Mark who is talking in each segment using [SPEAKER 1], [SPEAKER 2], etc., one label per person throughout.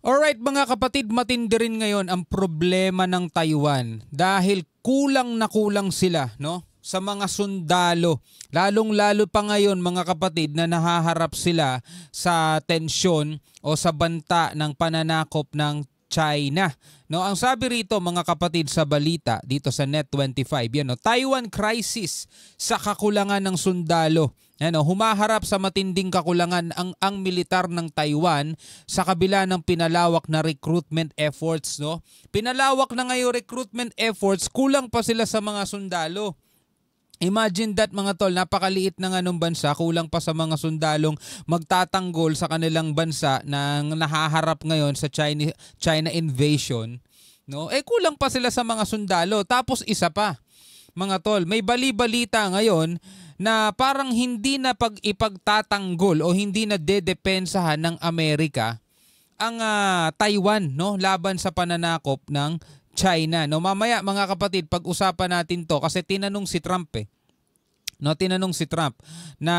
[SPEAKER 1] Alright mga kapatid, matindi rin ngayon ang problema ng Taiwan dahil kulang na kulang sila, no, sa mga sundalo. Lalong-lalo pa ngayon mga kapatid na nahaharap sila sa tensyon o sa banta ng pananakop ng China. No, ang sabi rito mga kapatid sa balita dito sa Net25, yan, no, Taiwan crisis sa kakulangan ng sundalo. Ano, humaharap sa matinding kakulangan ang militar ng Taiwan sa kabila ng pinalawak na recruitment efforts, no? Pinalawak na ngayon recruitment efforts, kulang pa sila sa mga sundalo. Imagine that mga tol, napakaliit na nga ng bansa, kulang pa sa mga sundalong magtatanggol sa kanilang bansa na nahaharap ngayon sa China invasion, no? Kulang pa sila sa mga sundalo. Tapos isa pa, mga tol, may bali-balita ngayon na parang hindi na ipagtatanggol o hindi na dedepensahan ng Amerika ang Taiwan, no, laban sa pananakop ng China. No, mamaya mga kapatid, pag-usapan natin 'to kasi tinanong si Trump na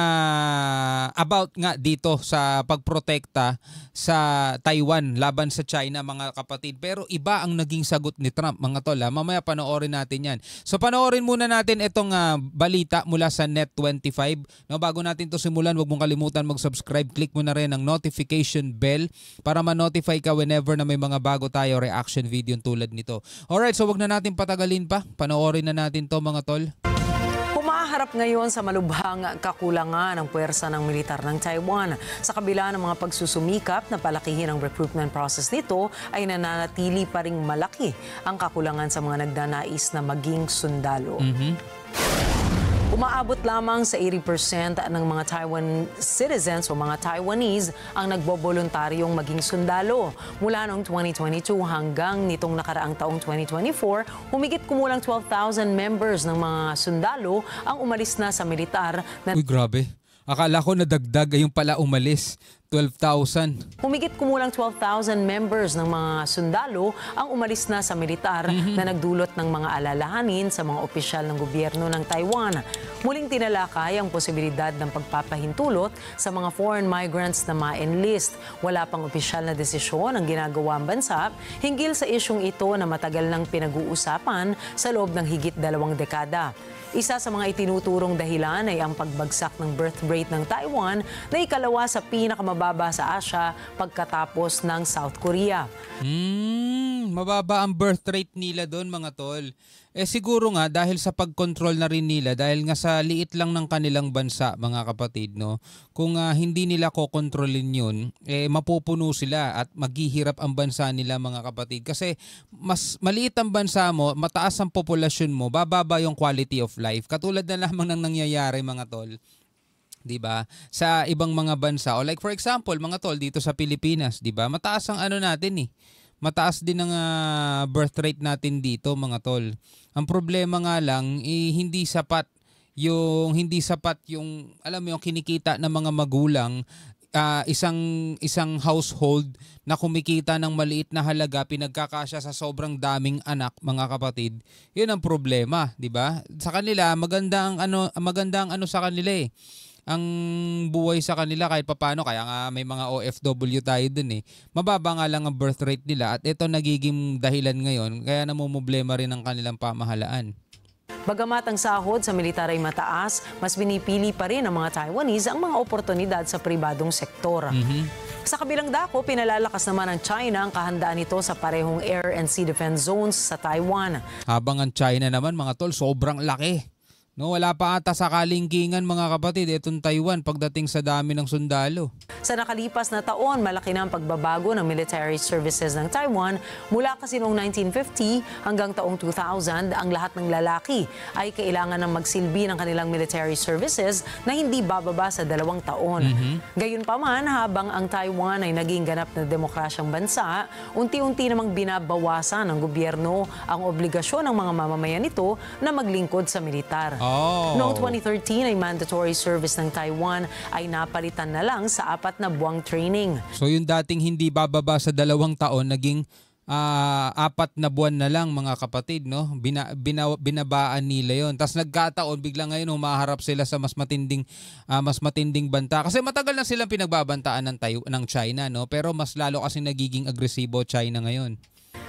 [SPEAKER 1] about nga dito sa pagprotekta sa Taiwan laban sa China mga kapatid. Pero iba ang naging sagot ni Trump mga tol. Mamaya panoorin natin yan. So panoorin muna natin itong balita mula sa Net25. No, bago natin to simulan, huwag mong kalimutan mag-subscribe. Click mo na rin ang notification bell para ma-notify ka whenever na may mga bago tayo reaction video tulad nito. Alright, so wag na natin patagalin pa. Panoorin na natin to mga tol.
[SPEAKER 2] Humaharap ngayon sa malubhang kakulangan ng puwersa ng militar ng Taiwan. Sa kabila ng mga pagsusumikap na palakihin ang recruitment process nito, ay nananatili pa ring malaki ang kakulangan sa mga nagdanais na maging sundalo. Umaabot lamang sa 80% ng mga Taiwan citizens o mga Taiwanese ang nagboboluntaryong maging sundalo. Mula noong 2022 hanggang nitong nakaraang taong 2024, humigit kumulang 12,000 members ng mga sundalo ang umalis na sa militar.
[SPEAKER 1] Uy, grabe. Akala ko nadagdag, yung pala umalis. 12,000.
[SPEAKER 2] Humigit kumulang 12,000 members ng mga sundalo ang umalis na sa militar na nagdulot ng mga alalahanin sa mga opisyal ng gobyerno ng Taiwan. Muling tinalakay ang posibilidad ng pagpapahintulot sa mga foreign migrants na ma-enlist. Wala pang opisyal na desisyon ang ginagawa ang bansa hinggil sa isyong ito na matagal nang pinag-uusapan sa loob ng higit 2 dekada. Isa sa mga itinuturong dahilan ay ang pagbagsak ng birth rate ng Taiwan na ikalawa sa pinakamababa sa Asia pagkatapos ng South Korea.
[SPEAKER 1] Mababa ang birth rate nila doon mga tol. Siguro nga dahil sa pagkontrol na rin nila, dahil nga sa liit lang ng kanilang bansa mga kapatid, no? Kung hindi nila kokontrolin yun, mapupuno sila at maghihirap ang bansa nila mga kapatid. Kasi mas maliit ang bansa mo, mataas ang populasyon mo, bababa yung quality of life. Katulad na lamang ng nangyayari mga tol. 'Di ba? Sa ibang mga bansa, o like for example, mga tol dito sa Pilipinas, 'di ba? Mataas ang ano natin eh. Mataas din ang birth rate natin dito mga tol. Ang problema nga lang hindi sapat yung alam mo yung kinikita ng mga magulang, isang household na kumikita ng maliit na halaga pinagkakasya sa sobrang daming anak mga kapatid. 'Yun ang problema, 'di ba? Sa kanila maganda ang ano sa kanila eh. Ang buhay sa kanila kahit papano, kaya nga may mga OFW tayo dun eh. Mababa nga lang ang birth rate nila at ito nagiging dahilan ngayon kaya namumblema rin ang kanilang pamahalaan.
[SPEAKER 2] Bagamat ang sahod sa militar ay mataas, mas binipili pa rin ng mga Taiwanese ang mga oportunidad sa pribadong sektor. Sa kabilang dako, pinalalakas naman ng China ang kahandaan nito sa parehong air and sea defense zones sa Taiwan.
[SPEAKER 1] Habang ang China naman mga tol, sobrang laki. No, wala pa ata sa kalingkingan mga kapatid itong Taiwan pagdating sa dami ng sundalo.
[SPEAKER 2] Sa nakalipas na taon, malaki na ang pagbabago ng military services ng Taiwan. Mula kasi noong 1950 hanggang taong 2000, ang lahat ng lalaki ay kailangan ng magsilbi ng kanilang military services na hindi bababa sa 2 taon. Gayunpaman, habang ang Taiwan ay naging ganap na demokrasyang bansa, unti-unti namang binabawasan ng gobyerno ang obligasyon ng mga mamamayan nito na maglingkod sa militar. Noong 2013 ay mandatory service ng Taiwan ay napalitan na lang sa 4 na buwang training.
[SPEAKER 1] So yung dating hindi bababa sa 2 taon naging 4 na buwan na lang mga kapatid, no? Binabaan nila 'yon. Tapos nagkataon bigla ngayon humaharap sila sa mas matinding banta kasi matagal na silang pinagbabantaan ng China, no? Pero mas lalo kasi nagiging agresibo China ngayon.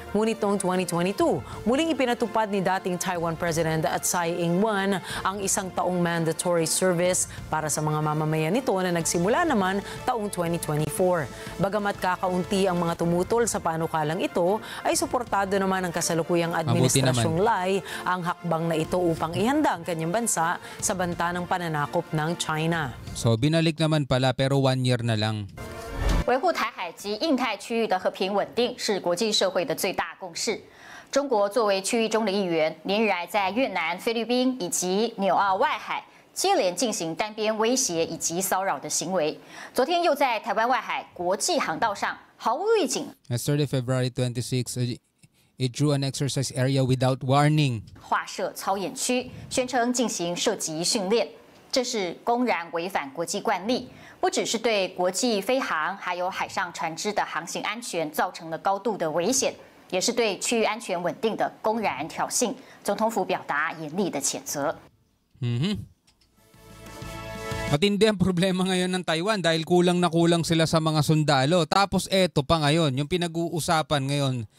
[SPEAKER 2] Ngunit noong 2022, muling ipinatupad ni dating Taiwan President Tsai Ing-wen ang 1 taong mandatory service para sa mga mamamayan nito na nagsimula naman taong 2024. Bagamat kakaunti ang mga tumutol sa panukalang ito, ay suportado naman ng kasalukuyang administrasyong Lai ang hakbang na ito upang ihanda ang kanyang bansa sa banta ng pananakop ng China.
[SPEAKER 1] So binalik naman pala pero 1 year na lang.
[SPEAKER 3] 维护台海及印太区域的和平稳定是国际社会的最大共识。中国作为区域中的一员，连日来在越南、菲律宾以及纽澳外海接连进行单边威胁以及骚扰的行为。昨天又在台湾外海国际航道上毫无预警。
[SPEAKER 1] Yesterday, February 26, it drew an exercise area without warning.
[SPEAKER 3] 划设操演区，宣称进行射击训练，这是公然违反国际惯例。 不只是对国际飞航还有海上船只的航行安全造成了高度的危险，也是对区域安全稳定的公然挑衅。总统府表达严厉的谴责。
[SPEAKER 1] Matindi ang problema ngayon ng Taiwan dahil kulang na kulang sila sa mga sundalo. Tapos eto pa ngayon, yung pinag-uusapan ngayon,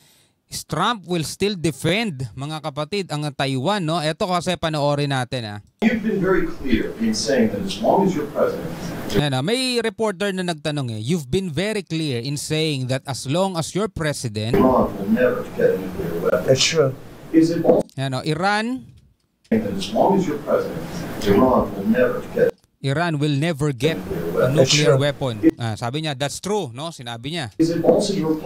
[SPEAKER 1] Trump will still defend, mga kapatid, ang Taiwan, no? Eto kasi panoorin natin, ha.
[SPEAKER 4] You've been very clear in saying that as long as you're president.
[SPEAKER 1] May reporter na nagtanong you've been very clear in saying that as long as you're president,
[SPEAKER 4] Iran will never get a nuclear weapon.
[SPEAKER 5] That's true.
[SPEAKER 4] Is it also
[SPEAKER 1] Iran
[SPEAKER 4] saying that as long as you're president, Iran will never get
[SPEAKER 1] a nuclear weapon? Sabi niya, that's true, no? Sinabi niya.
[SPEAKER 4] Is it also your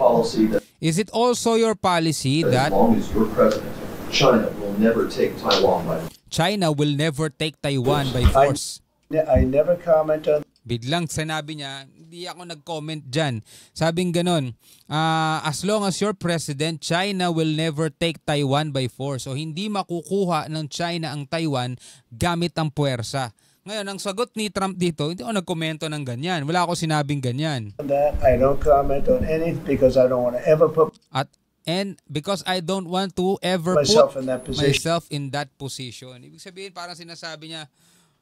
[SPEAKER 4] policy that
[SPEAKER 1] that
[SPEAKER 4] as long as you're president, China will never take Taiwan by force?
[SPEAKER 1] China will never take Taiwan by force?
[SPEAKER 5] I never comment on.
[SPEAKER 1] Biglang sinabi niya, hindi ako nag-comment dyan. Sabing ganon, as long as you're president, China will never take Taiwan by force. O hindi makukuha ng China ang Taiwan gamit ang puwersa. Ngayon, ang sagot ni Trump dito, hindi ako nagkomento ng ganyan. Wala ako sinabing ganyan.
[SPEAKER 5] That I don't comment on anything because I don't want to ever put
[SPEAKER 1] because I don't want to ever
[SPEAKER 5] myself
[SPEAKER 1] put
[SPEAKER 5] in that position.
[SPEAKER 1] myself in that position. Ibig sabihin, parang sinasabi niya,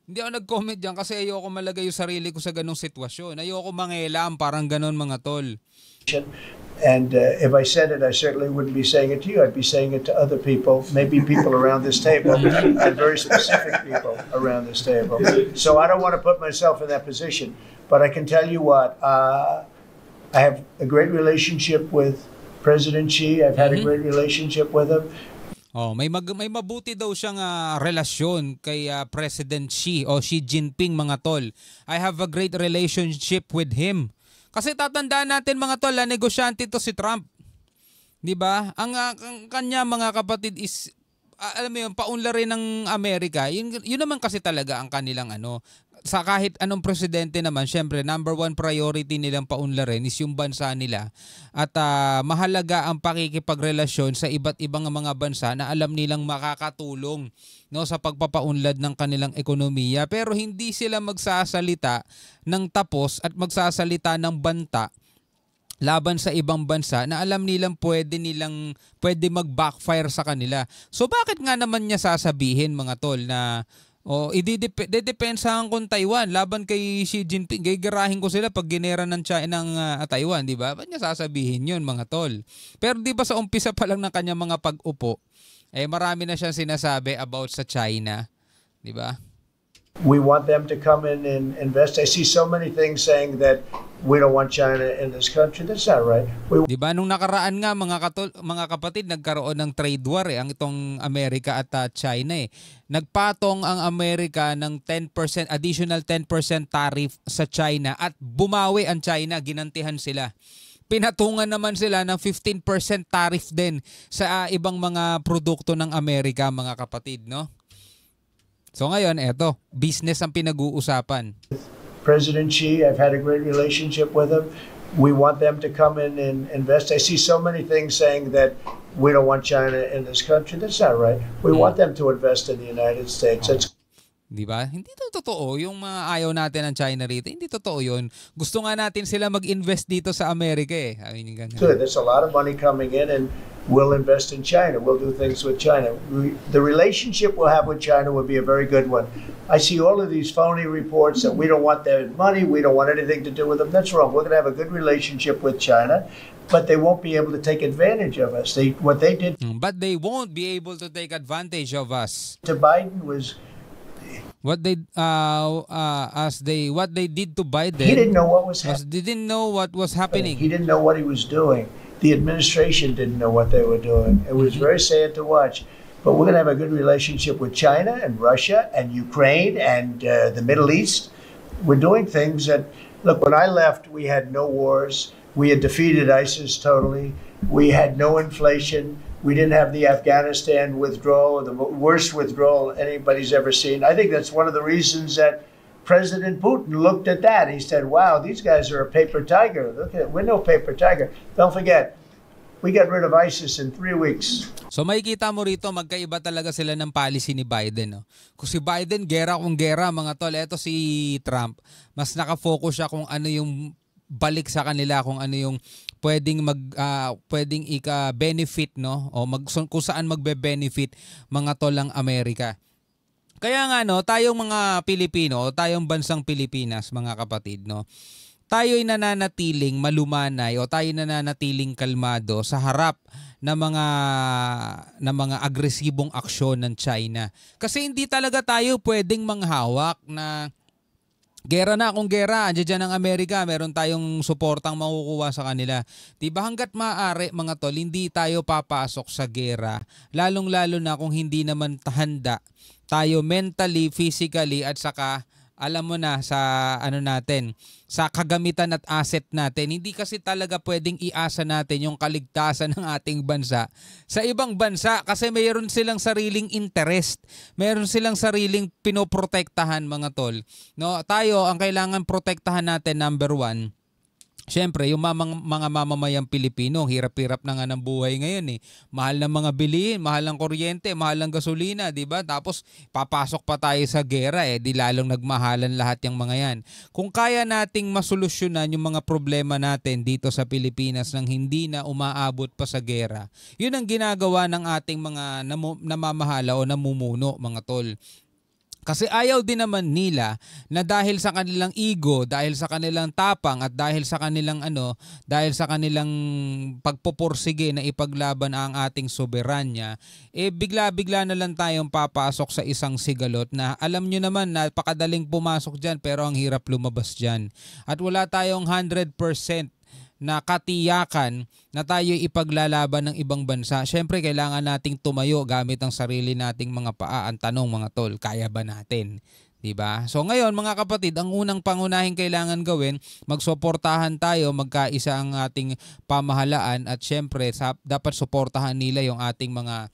[SPEAKER 1] hindi ako nag-comment dyan kasi ayoko malagay yung sarili ko sa ganong sitwasyon. Ayoko mangialam, parang ganon mga tol.
[SPEAKER 5] And if I said it, I certainly wouldn't be saying it to you. I'd be saying it to other people, maybe people around this table, and very specific people around this table. So I don't want to put myself in that position. But I can tell you what, I have a great relationship with President Xi. I've had a great relationship with him.
[SPEAKER 1] May mabuti daw siyang relasyon kay President Xi o Xi Jinping mga tol. I have a great relationship with him. Kasi tatandaan natin mga tol, negosyante to si Trump. 'Di ba? Ang kanya mga kapatid is alam mo yun, paunlarin ng Amerika. Yun naman kasi talaga ang kanilang sa kahit anong presidente naman, syempre number 1 priority nilang paunlarin is yung bansa nila. At mahalaga ang pakikipagrelasyon sa iba't ibang mga bansa na alam nilang makakatulong, no, sa pagpapaunlad ng kanilang ekonomiya. Pero hindi sila magsasalita ng tapos at magsasalita ng banta laban sa ibang bansa na alam nilang pwede mag-backfire sa kanila. So bakit nga naman niya sasabihin mga tol na idedepensahan ko Taiwan laban kay Xi Jinping, gagarahin ko sila pag ginera ng China ng Taiwan, di ba? Ba't niya sasabihin yun mga tol? Pero di ba sa umpisa pa lang ng kanyang mga pag-upo, marami na siyang sinasabi about sa China, di ba?
[SPEAKER 5] We want them to come in and invest. I see so many things saying that we don't want China in this country. That's not right.
[SPEAKER 1] Di ba nung nakaraan nga mga kapatid, nagkaroon ng trade war ang itong Amerika at China Nagpatong ang Amerika ng 10%, additional 10% tariff sa China at bumawi ang China, ginantihan sila. Pinatungan naman sila ng 15% tariff din sa ibang mga produkto ng Amerika mga kapatid, no? So ngayon, eto, business ang pinag-uusapan.
[SPEAKER 5] President Xi, I've had a great relationship with him. We want them to come in and invest. I see so many things saying that we don't want China in this country. That's not right. We want them to invest in the United States.
[SPEAKER 1] Di ba? Hindi to totoo yung mga ayaw natin ng China rito. Hindi totoo yun. Gusto nga natin sila mag-invest dito sa Amerika eh. I mean,
[SPEAKER 5] Good. There's a lot of money coming in, and we'll invest in China. We'll do things with China. The relationship we'll have with China will be a very good one. I see all of these phony reports that we don't want their money, we don't want anything to do with them. That's wrong. We're going to have a good relationship with China, but they won't be able to take advantage of us. What they did
[SPEAKER 1] But they won't be able to take advantage of us.
[SPEAKER 5] to Biden was
[SPEAKER 1] What they did to Biden.
[SPEAKER 5] he didn't know what was happening.
[SPEAKER 1] Didn't know what was happening.
[SPEAKER 5] He didn't know what he was doing. The administration didn't know what they were doing. It was very sad to watch. But we're going to have a good relationship with China and Russia and Ukraine and the Middle East. We're doing things that, look, when I left, we had no wars. We had defeated ISIS totally. We had no inflation. We didn't have the Afghanistan withdrawal, the worst withdrawal anybody's ever seen. I think that's one of the reasons that President Putin looked at that. He said, wow, these guys are a paper tiger. Look at it. We're no paper tiger. Don't forget, we got rid of ISIS in 3 weeks.
[SPEAKER 1] So makikita mo rito, magkaiba talaga sila ng policy ni Biden. No? Kung si Biden, gera kung gera, mga tol. Eto si Trump, mas nakafocus siya kung ano yung balik sa kanila, kung ano yung pwedeng ika-benefit, no? O kung saan magbe-benefit mga tol ng Amerika. Kaya nga no, tayong mga Pilipino, tayong bansang Pilipinas, mga kapatid, no? Tayo'y nananatiling malumanay o tayo nananatiling kalmado sa harap ng mga agresibong aksyon ng China. Kasi hindi talaga tayo pwedeng manghawak na gera na kung gera, andiyan dyan ang Amerika, meron tayong suportang makukuha sa kanila. Diba hanggat maaari mga tol, hindi tayo papasok sa gera, lalong-lalo na kung hindi naman handa tayo mentally, physically at saka alam mo na sa sa kagamitan at asset natin. Hindi kasi talaga pwedeng iasa natin yung kaligtasan ng ating bansa sa ibang bansa kasi mayroon silang sariling interest. Mayroon silang sariling pinoprotektahan mga tol. No, tayo ang kailangan protektahan natin number 1. Siyempre, yung mga mamamayang Pilipino, hirap-hirap na nga ng buhay ngayon eh. Mahal ng mga bilihin, mahal ng kuryente, mahal ng gasolina, di ba? Tapos papasok pa tayo sa gera eh, di lalong nagmahalan lahat yung mga yan. Kung kaya nating masolusyonan yung mga problema natin dito sa Pilipinas nang hindi na umaabot pa sa gera, yun ang ginagawa ng ating mga namamahala o namumuno, mga tol. Kasi ayaw din naman nila na dahil sa kanilang ego, dahil sa kanilang tapang at dahil sa kanilang pagpupursige na ipaglaban ang ating soberanya, bigla-bigla na lang tayong papasok sa isang sigalot na alam nyo naman na napakadaling pumasok dyan pero ang hirap lumabas dyan. At wala tayong 100% na katiyakan na tayo ipaglalaban ng ibang bansa. Siyempre, kailangan nating tumayo gamit ang sarili nating mga paa. Ang tanong mga tol, kaya ba natin? Diba? So ngayon mga kapatid, ang unang pangunahing kailangan gawin, magsuportahan tayo, magkaisa ang ating pamahalaan at siyempre dapat suportahan nila yung ating mga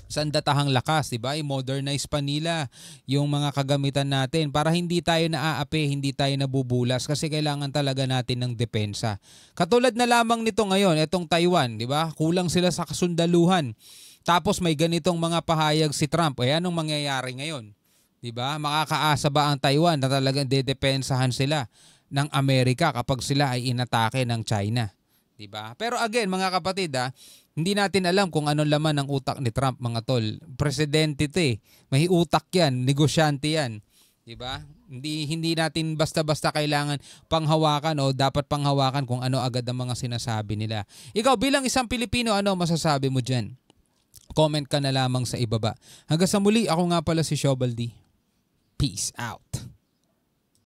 [SPEAKER 1] sandatahang lakas, diba? I-modernize pa nila yung mga kagamitan natin para hindi tayo naaapi, hindi tayo nabubulas kasi kailangan talaga natin ng depensa. Katulad na lamang nito ngayon, itong Taiwan, diba? Kulang sila sa kasundaluhan. Tapos may ganitong mga pahayag si Trump. Anong mangyayari ngayon? Diba? Makakaasa ba ang Taiwan na talagang dedepensahan sila ng Amerika kapag sila ay inatake ng China? Diba? Pero again, mga kapatid, hindi natin alam kung anong laman ng utak ni Trump, mga tol. Presidente ito eh. May utak yan, negosyante yan. Diba? Hindi natin basta-basta kailangan panghawakan o dapat panghawakan kung ano agad ang mga sinasabi nila. Ikaw bilang isang Pilipino, ano masasabi mo dyan? Comment ka na lamang sa ibaba. Hanggang sa muli, ako nga pala si Shobaldi. Peace out.